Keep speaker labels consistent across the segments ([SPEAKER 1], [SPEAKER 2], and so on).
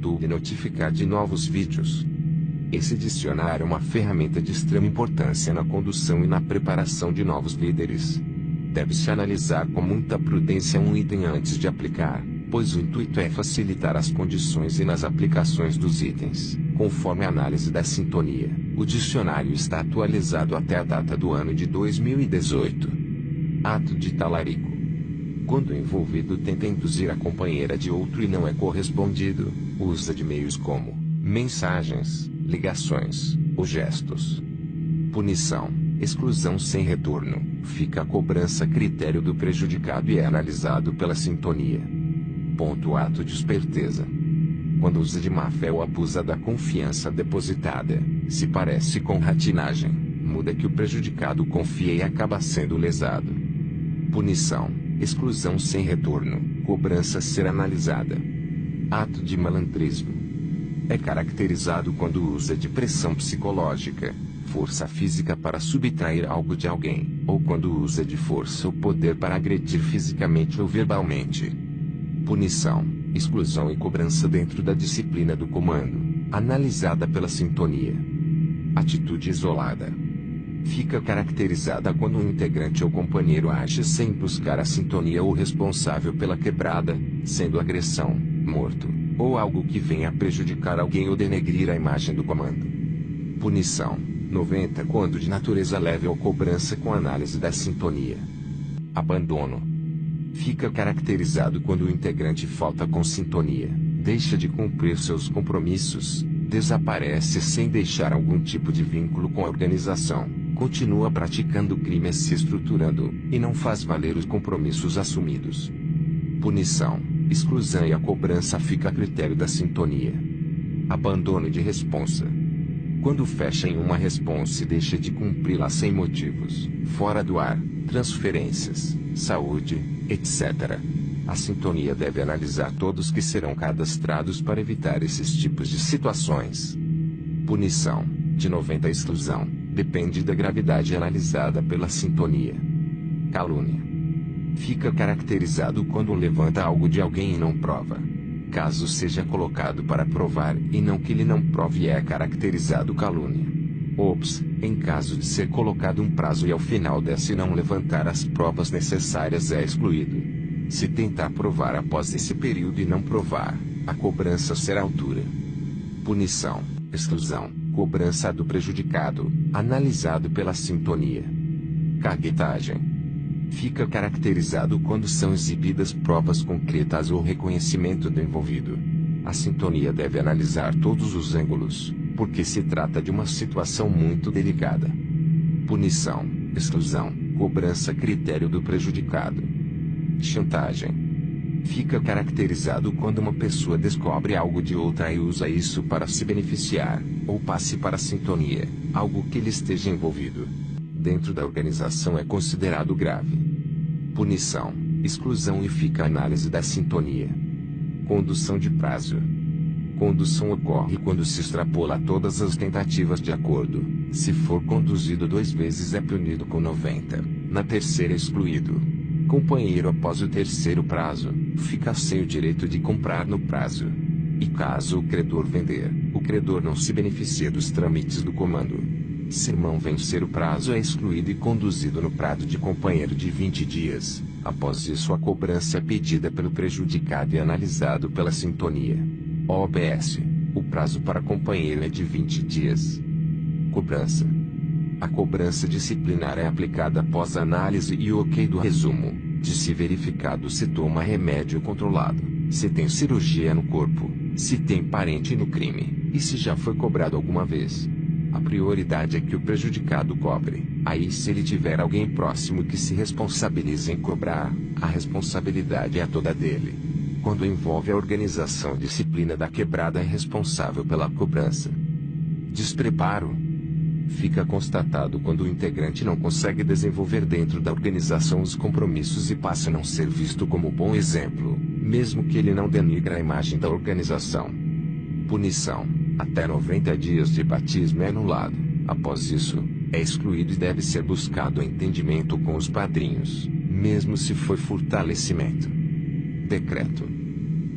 [SPEAKER 1] YouTube notificar de novos vídeos. Esse dicionário é uma ferramenta de extrema importância na condução e na preparação de novos líderes. Deve-se analisar com muita prudência um item antes de aplicar, pois o intuito é facilitar as condições e nas aplicações dos itens, conforme a análise da sintonia. O dicionário está atualizado até a data do ano de 2018. Ato de talarico. Quando o envolvido tenta induzir a companheira de outro e não é correspondido, usa de meios como mensagens, ligações ou gestos. Punição: exclusão sem retorno. Fica a cobrança a critério do prejudicado e é analisado pela sintonia. Ponto. Ato de esperteza. Quando usa de má fé ou abusa da confiança depositada, se parece com ratinagem, muda que o prejudicado confia e acaba sendo lesado. Punição: exclusão sem retorno, cobrança a ser analisada. Ato de malandrismo. É caracterizado quando usa de pressão psicológica, força física para subtrair algo de alguém, ou quando usa de força ou poder para agredir fisicamente ou verbalmente. Punição: exclusão e cobrança dentro da disciplina do comando, analisada pela sintonia. Atitude isolada. Fica caracterizada quando um integrante ou companheiro age sem buscar a sintonia ou responsável pela quebrada, sendo agressão, morto, ou algo que venha a prejudicar alguém ou denegrir a imagem do comando. Punição: 90 quando de natureza leve ou cobrança com análise da sintonia. Abandono. Fica caracterizado quando o integrante falta com sintonia, deixa de cumprir seus compromissos, desaparece sem deixar algum tipo de vínculo com a organização, continua praticando crime se estruturando, e não faz valer os compromissos assumidos. Punição: exclusão e a cobrança fica a critério da sintonia. Abandono de responsa. Quando fecha em uma responsa e deixa de cumpri-la sem motivos, fora do ar, transferências, saúde, etc. A sintonia deve analisar todos que serão cadastrados para evitar esses tipos de situações. Punição: de 90 a exclusão, depende da gravidade analisada pela sintonia. Calúnia. Fica caracterizado quando levanta algo de alguém e não prova. Caso seja colocado para provar e não que ele não prove, é caracterizado calúnia. Ops, em caso de ser colocado um prazo e ao final desse não levantar as provas necessárias, é excluído. Se tentar provar após esse período e não provar, a cobrança será altura. Punição: exclusão, cobrança do prejudicado, analisado pela sintonia. Caguetagem. Fica caracterizado quando são exibidas provas concretas ou reconhecimento do envolvido. A sintonia deve analisar todos os ângulos, porque se trata de uma situação muito delicada. Punição: exclusão, cobrança a critério do prejudicado. Chantagem. Fica caracterizado quando uma pessoa descobre algo de outra e usa isso para se beneficiar, ou passe para a sintonia, algo que ele esteja envolvido. Dentro da organização é considerado grave. Punição: exclusão e fica a análise da sintonia. Condução de prazo. Condução ocorre quando se extrapola todas as tentativas de acordo. Se for conduzido 2 vezes é punido com 90, na terceira é excluído. Companheiro após o terceiro prazo, fica sem o direito de comprar no prazo. E caso o credor vender, o credor não se beneficia dos trâmites do comando. Se irmão vencer o prazo, é excluído e conduzido no prazo de companheiro de 20 dias. Após isso, a cobrança é pedida pelo prejudicado e analisado pela sintonia. OBS. O prazo para companheiro é de 20 dias. Cobrança. A cobrança disciplinar é aplicada após a análise e o ok do resumo, de se verificado se toma remédio controlado, se tem cirurgia no corpo, se tem parente no crime, e se já foi cobrado alguma vez. A prioridade é que o prejudicado cobre. Aí, se ele tiver alguém próximo que se responsabilize em cobrar, a responsabilidade é toda dele. Quando envolve a organização, disciplina da quebrada é responsável pela cobrança. Despreparo. Fica constatado quando o integrante não consegue desenvolver dentro da organização os compromissos e passa a não ser visto como bom exemplo, mesmo que ele não denigre a imagem da organização. Punição: até 90 dias de batismo é anulado. Após isso, é excluído e deve ser buscado entendimento com os padrinhos, mesmo se for fortalecimento. Decreto.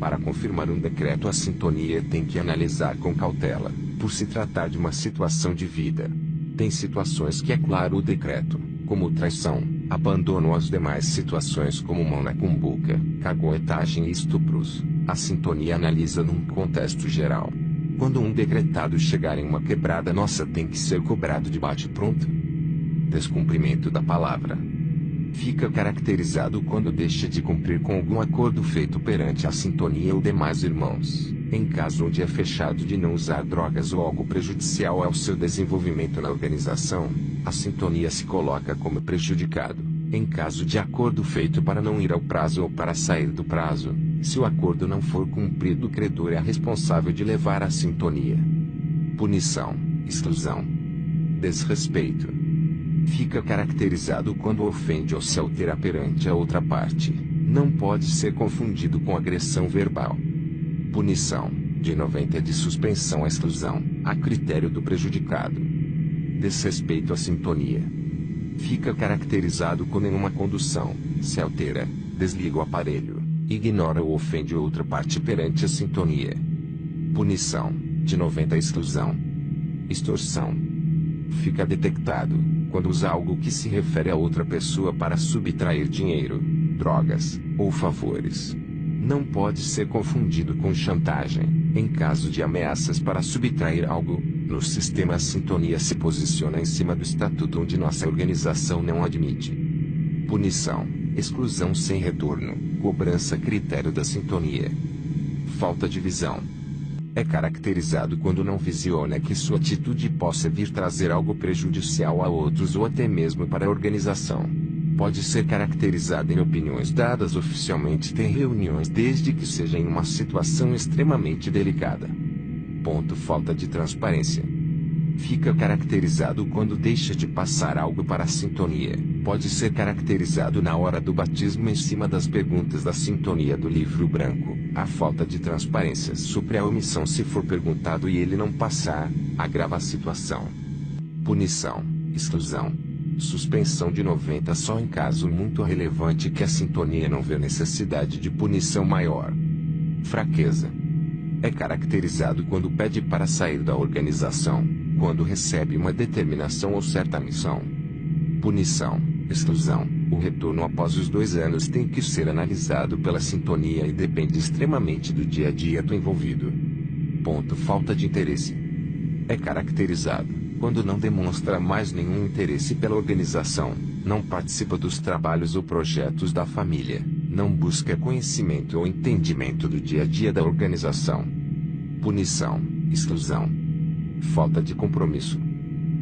[SPEAKER 1] Para confirmar um decreto, a sintonia tem que analisar com cautela, por se tratar de uma situação de vida. Tem situações que é claro o decreto, como traição, abandono. As demais situações como mão na cumbuca, caguetagem e estupros, a sintonia analisa num contexto geral. Quando um decretado chegar em uma quebrada nossa, tem que ser cobrado de bate-pronto. Descumprimento da palavra. Fica caracterizado quando deixa de cumprir com algum acordo feito perante a sintonia ou demais irmãos, em caso onde é fechado de não usar drogas ou algo prejudicial ao seu desenvolvimento na organização, a sintonia se coloca como prejudicado, em caso de acordo feito para não ir ao prazo ou para sair do prazo. Se o acordo não for cumprido, o credor é responsável de levar a sintonia. Punição, exclusão, desrespeito. Fica caracterizado quando ofende ou se altera perante a outra parte. Não pode ser confundido com agressão verbal. Punição, de 90 de suspensão à exclusão, a critério do prejudicado. Desrespeito à sintonia. Fica caracterizado quando em uma condução, se altera, desliga o aparelho, ignora ou ofende outra parte perante a sintonia. Punição, de 90 à exclusão. Extorsão. Fica detectado quando usa algo que se refere a outra pessoa para subtrair dinheiro, drogas ou favores. Não pode ser confundido com chantagem. Em caso de ameaças para subtrair algo, no sistema a sintonia se posiciona em cima do estatuto, onde nossa organização não admite. Punição, exclusão sem retorno, cobrança a critério da sintonia. Falta de visão. É caracterizado quando não visiona que sua atitude possa vir trazer algo prejudicial a outros ou até mesmo para a organização. Pode ser caracterizado em opiniões dadas oficialmente em reuniões, desde que seja em uma situação extremamente delicada. Falta de transparência. Fica caracterizado quando deixa de passar algo para a sintonia. Pode ser caracterizado na hora do batismo em cima das perguntas da sintonia do livro branco. A falta de transparência supre a omissão se for perguntado e ele não passar, agrava a situação. Punição, exclusão, suspensão de 90 só em caso muito relevante que a sintonia não vê necessidade de punição maior. Fraqueza. É caracterizado quando pede para sair da organização, quando recebe uma determinação ou certa missão. Punição, exclusão. O retorno após os 2 anos tem que ser analisado pela sintonia e depende extremamente do dia a dia do envolvido. Falta de interesse. É caracterizado quando não demonstra mais nenhum interesse pela organização, não participa dos trabalhos ou projetos da família, não busca conhecimento ou entendimento do dia a dia da organização. Punição, exclusão. Falta de compromisso.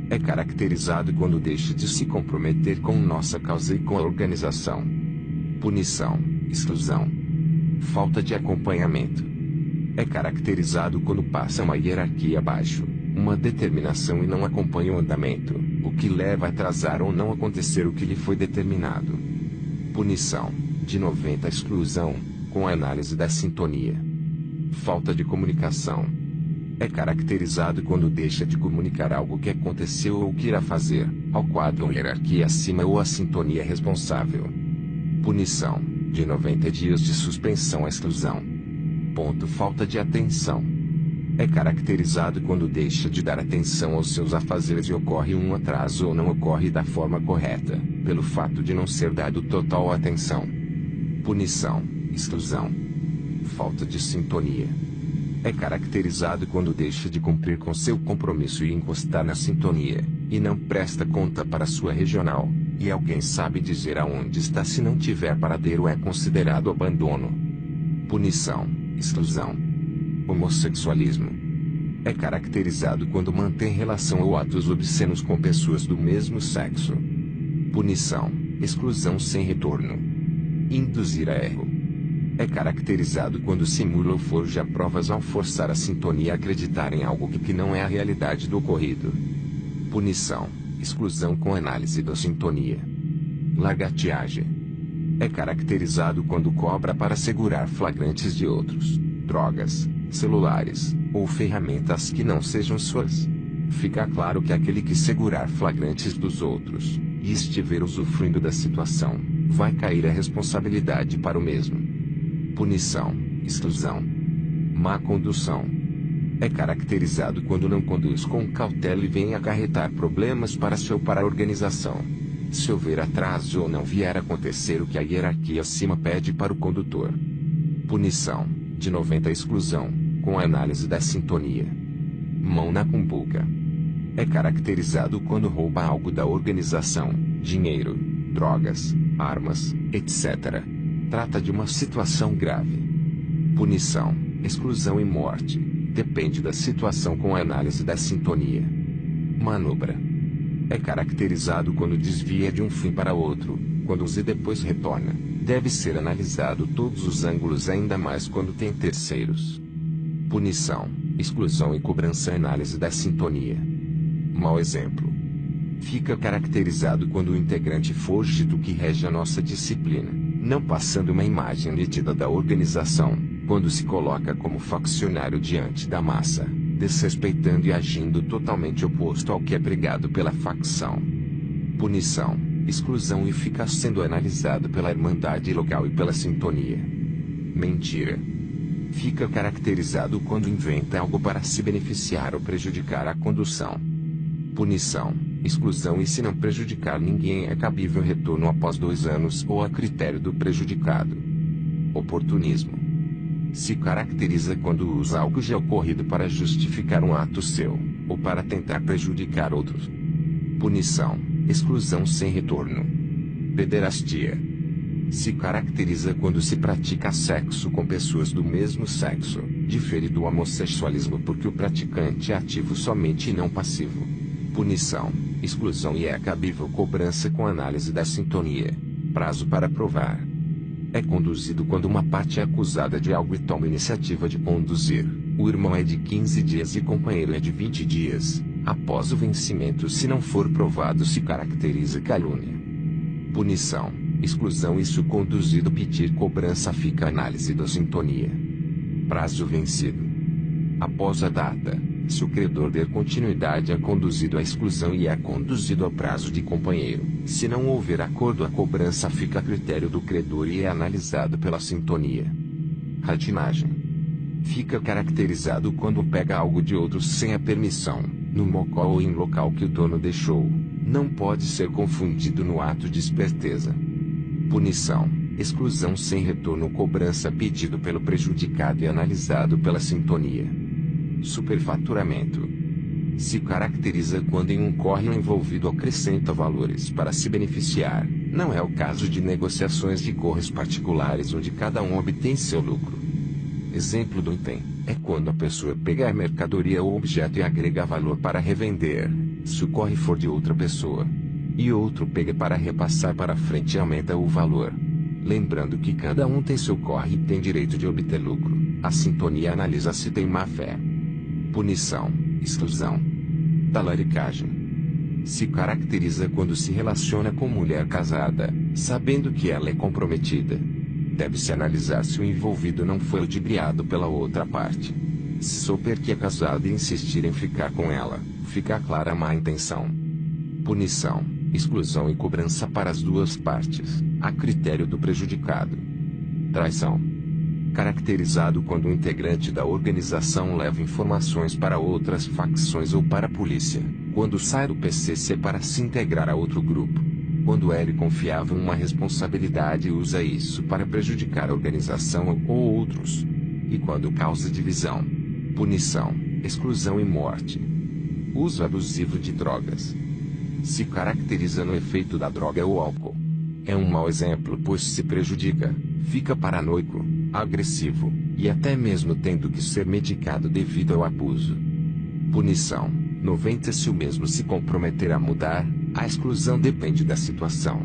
[SPEAKER 1] É caracterizado quando deixa de se comprometer com nossa causa e com a organização. Punição, exclusão. Falta de acompanhamento. É caracterizado quando passa uma hierarquia abaixo, uma determinação e não acompanha o andamento, o que leva a atrasar ou não acontecer o que lhe foi determinado. Punição, de 90 à exclusão, com a análise da sintonia. Falta de comunicação. É caracterizado quando deixa de comunicar algo que aconteceu ou que irá fazer, ao quadro ou hierarquia acima ou a sintonia responsável. Punição, de 90 dias de suspensão à exclusão. Falta de atenção. É caracterizado quando deixa de dar atenção aos seus afazeres e ocorre um atraso ou não ocorre da forma correta, pelo fato de não ser dado total atenção. Punição, exclusão. Falta de sintonia. É caracterizado quando deixa de cumprir com seu compromisso e encostar na sintonia, e não presta conta para sua regional, e alguém sabe dizer aonde está se não tiver paradeiro, é considerado abandono. Punição, exclusão. Homossexualismo. É caracterizado quando mantém relação ou atos obscenos com pessoas do mesmo sexo. Punição, exclusão sem retorno. Induzir a erro. É caracterizado quando simula ou forja provas ao forçar a sintonia a acreditar em algo que não é a realidade do ocorrido. Punição, exclusão com análise da sintonia. Lagarteagem. É caracterizado quando cobra para segurar flagrantes de outros, drogas, celulares, ou ferramentas que não sejam suas. Fica claro que aquele que segurar flagrantes dos outros, e estiver usufruindo da situação, vai cair a responsabilidade para o mesmo. Punição, Exclusão. Má condução. É caracterizado quando não conduz com cautela e vem acarretar problemas para si ou para a organização. Se houver atraso ou não vier a acontecer o que a hierarquia acima pede para o condutor. Punição. De 90. Exclusão. Com a análise da sintonia. Mão na cumbuca. É caracterizado quando rouba algo da organização, dinheiro, drogas, armas, etc. Trata de uma situação grave. Punição, exclusão e morte. Depende da situação com a análise da sintonia. Manobra. É caracterizado quando desvia de um fim para outro, quando usa e depois retorna. Deve ser analisado todos os ângulos, ainda mais quando tem terceiros. Punição, exclusão e cobrança. Análise da sintonia. Mau exemplo. Fica caracterizado quando o integrante foge do que rege a nossa disciplina, não passando uma imagem nítida da organização, quando se coloca como faccionário diante da massa, desrespeitando e agindo totalmente oposto ao que é pregado pela facção. Punição, exclusão e fica sendo analisado pela irmandade local e pela sintonia. Mentira. Fica caracterizado quando inventa algo para se beneficiar ou prejudicar a condução. Punição, exclusão e se não prejudicar ninguém é cabível retorno após 2 anos ou a critério do prejudicado. Oportunismo. Se caracteriza quando usa algo já ocorrido para justificar um ato seu, ou para tentar prejudicar outros. Punição, exclusão sem retorno. Pederastia. Se caracteriza quando se pratica sexo com pessoas do mesmo sexo, difere do homossexualismo porque o praticante é ativo somente e não passivo. Punição, exclusão e é cabível cobrança com análise da sintonia. Prazo para provar. É conduzido quando uma parte é acusada de algo e toma iniciativa de conduzir. O irmão é de 15 dias e companheiro é de 20 dias. Após o vencimento, se não for provado, se caracteriza calúnia. Punição, exclusão e se o conduzido pedir cobrança, fica a análise da sintonia. Prazo vencido. Após a data, se o credor der continuidade, é conduzido à exclusão e é conduzido ao prazo de companheiro. Se não houver acordo, a cobrança fica a critério do credor e é analisado pela sintonia. Ratinagem. Fica caracterizado quando pega algo de outros sem a permissão, no mocó ou em local que o dono deixou. Não pode ser confundido no ato de esperteza. Punição, exclusão sem retorno, cobrança pedido pelo prejudicado e analisado pela sintonia. Superfaturamento. Se caracteriza quando em um córrego envolvido acrescenta valores para se beneficiar. Não é o caso de negociações de correios particulares onde cada um obtém seu lucro. Exemplo do item é quando a pessoa pega a mercadoria ou objeto e agrega valor para revender, se o corre for de outra pessoa, e outro pega para repassar para frente e aumenta o valor. Lembrando que cada um tem seu corre e tem direito de obter lucro. A sintonia analisa se tem má fé. Punição, exclusão. Talaricagem. Se caracteriza quando se relaciona com mulher casada, sabendo que ela é comprometida. Deve-se analisar se o envolvido não foi ludibriado pela outra parte. Se souber que é casado e insistir em ficar com ela, fica clara a má intenção. Punição, exclusão e cobrança para as duas partes, a critério do prejudicado. Traição. Caracterizado quando um integrante da organização leva informações para outras facções ou para a polícia, quando sai do PCC para se integrar a outro grupo, quando ele confiava uma responsabilidade e usa isso para prejudicar a organização ou outros, e quando causa divisão. Punição, exclusão e morte. Uso abusivo de drogas. Se caracteriza no efeito da droga ou álcool. É um mau exemplo, pois se prejudica, fica paranoico, agressivo, e até mesmo tendo que ser medicado devido ao abuso. Punição, 90. Se o mesmo se comprometer a mudar, a exclusão depende da situação.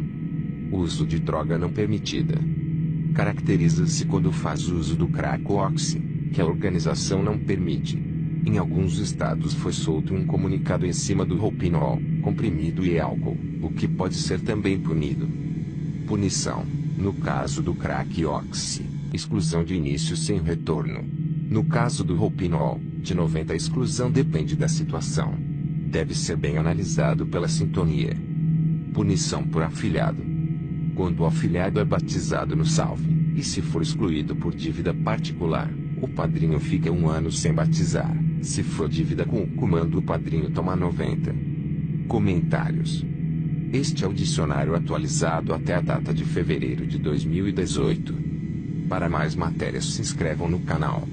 [SPEAKER 1] Uso de droga não permitida. Caracteriza-se quando faz uso do crack ou oxi, que a organização não permite. Em alguns estados foi solto um comunicado em cima do Roupinol, comprimido e álcool, o que pode ser também punido. Punição, no caso do crack e oxi, exclusão de início sem retorno. No caso do Roupinol, de 90, a exclusão depende da situação. Deve ser bem analisado pela sintonia. Punição por afilhado. Quando o afilhado é batizado no salve, E se for excluído por dívida particular, o padrinho fica 1 ano sem batizar. Se for dívida com o comando, o padrinho toma 90. Comentários. Este é o dicionário atualizado até a data de fevereiro de 2018. Para mais matérias, se inscrevam no canal.